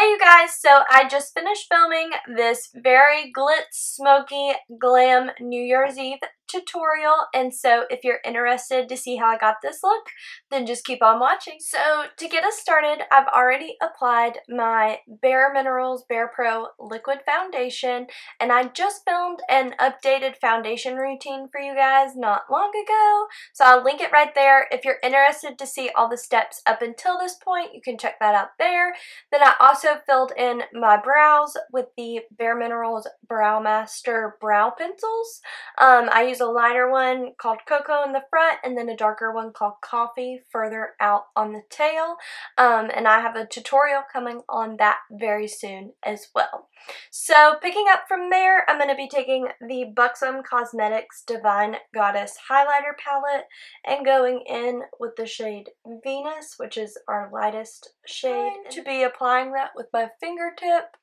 Hey you guys, so I just finished filming this very glitz, smoky, glam New Year's Eve tutorial, and so if you're interested to see how I got this look, then just keep on watching. So to get us started, I've already applied my Bare Minerals Bare Pro Liquid Foundation, and I just filmed an updated foundation routine for you guys not long ago, so I'll link it right there. If you're interested to see all the steps up until this point, you can check that out there. Then I also filled in my brows with the Bare Minerals Brow Master brow pencils. I use a lighter one called Cocoa in the front and then a darker one called Coffee further out on the tail. And I have a tutorial coming on that very soon as well. So picking up from there, I'm going to be taking the Buxom Cosmetics Divine Goddess Highlighter Palette and going in with the shade Venus, which is our lightest shade, to be applying that with my fingertip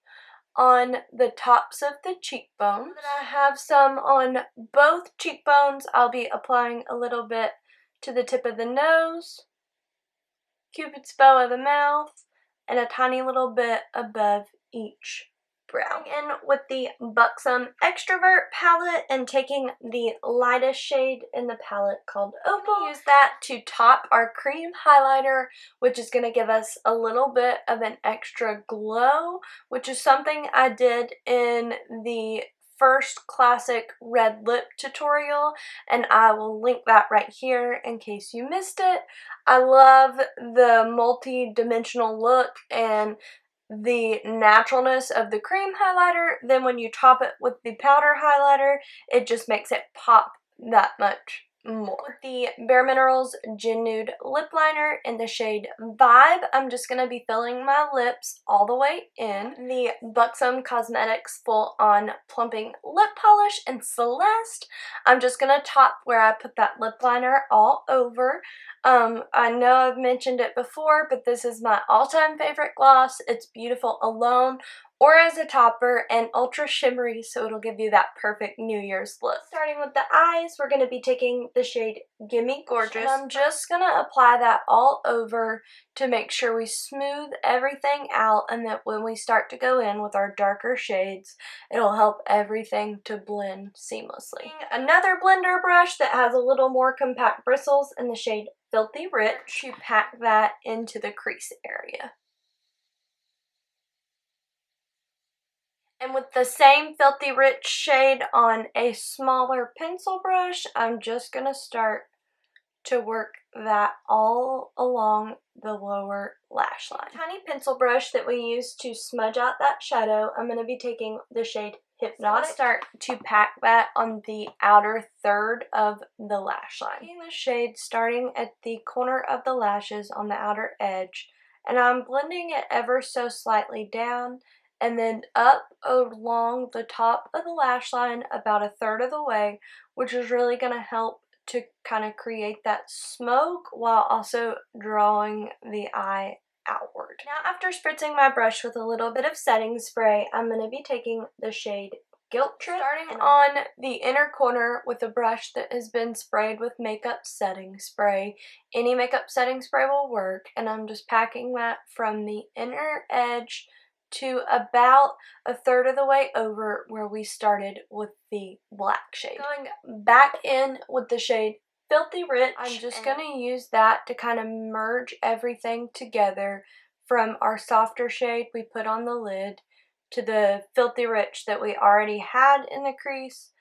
on the tops of the cheekbones. Then I have some on both cheekbones. I'll be applying a little bit to the tip of the nose, Cupid's bow of the mouth, and a tiny little bit above each brow. In with the Buxom Xtrovert palette and taking the lightest shade in the palette called Opal. Use that to top our cream highlighter, which is going to give us a little bit of an extra glow, which is something I did in the first classic red lip tutorial, and I will link that right here in case you missed it. I love the multi-dimensional look and the naturalness of the cream highlighter. Then when you top it with the powder highlighter, it just makes it pop that much more. With the Bare Minerals Gin Nude Lip Liner in the shade Vibe, I'm just going to be filling my lips all the way in. The Buxom Cosmetics Full On Plumping Lip Polish in Celeste, I'm just going to top where I put that lip liner all over. I know I've mentioned it before, but this is my all-time favorite gloss. It's beautiful alone or as a topper and ultra shimmery, so it'll give you that perfect New Year's look. Starting with the eyes, we're going to be taking the shade Gimme Gorgeous, and I'm just going to apply that all over to make sure we smooth everything out, and that when we start to go in with our darker shades, it'll help everything to blend seamlessly. Another blender brush that has a little more compact bristles in the shade Filthy Rich to pack that into the crease area. And with the same Filthy Rich shade on a smaller pencil brush, I'm just going to start to work that all along the lower lash line. Tiny pencil brush that we use to smudge out that shadow, I'm going to be taking the shade Hypnotic. Start to pack that on the outer third of the lash line. Taking the shade starting at the corner of the lashes on the outer edge, and I'm blending it ever so slightly down and then up along the top of the lash line about a third of the way, which is really going to help to kind of create that smoke while also drawing the eye outward. Now, after spritzing my brush with a little bit of setting spray, I'm going to be taking the shade Guilt Trip, starting on the inner corner with a brush that has been sprayed with makeup setting spray. Any makeup setting spray will work, and I'm just packing that from the inner edge to about a third of the way over where we started with the black shade. Going back in with the shade Filthy Rich, I'm just going to use that to kind of merge everything together from our softer shade we put on the lid to the Filthy Rich that we already had in the crease,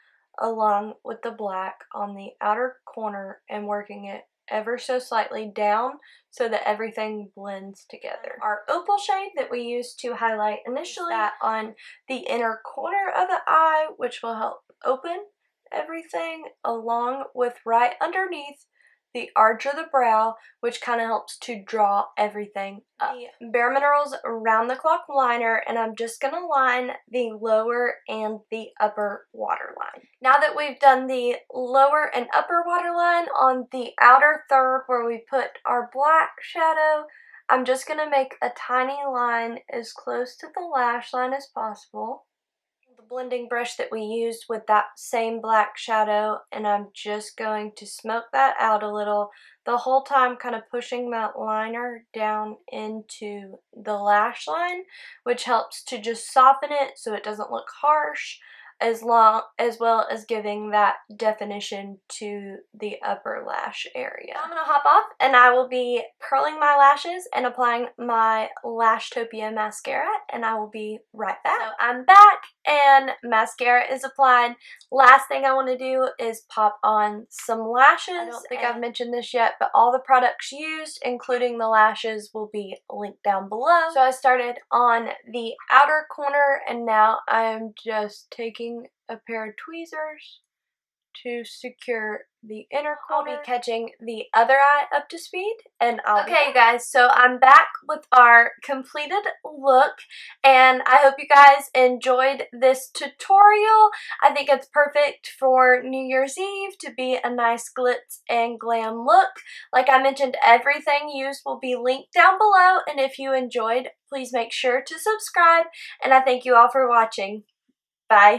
along with the black on the outer corner, and working it ever so slightly down so that everything blends together. Our opal shade that we used to highlight initially, that on the inner corner of the eye, which will help open everything, along with right underneath the arch of the brow, which kind of helps to draw everything up. The Bare Minerals Round the Clock liner, and I'm just going to line the lower and the upper waterline. Now that we've done the lower and upper waterline on the outer third where we put our black shadow, I'm just going to make a tiny line as close to the lash line as possible. The blending brush that we used with that same black shadow, and I'm just going to smoke that out a little the whole time kind of pushing that liner down into the lash line, which helps to just soften it so it doesn't look harsh, as well as giving that definition to the upper lash area. I'm going to hop off and I will be curling my lashes and applying my Lashtopia mascara, and I will be right back. So I'm back and mascara is applied. Last thing I want to do is pop on some lashes. I don't think I've mentioned this yet, but all the products used, including the lashes, will be linked down below. So I started on the outer corner, and now I'm just taking a pair of tweezers to secure the inner corner. I'll be catching the other eye up to speed, and okay guys, so I'm back with our completed look, and I hope you guys enjoyed this tutorial. I think it's perfect for New Year's Eve to be a nice glitz and glam look. Like I mentioned, everything used will be linked down below, and if you enjoyed, please make sure to subscribe, and I thank you all for watching. Bye.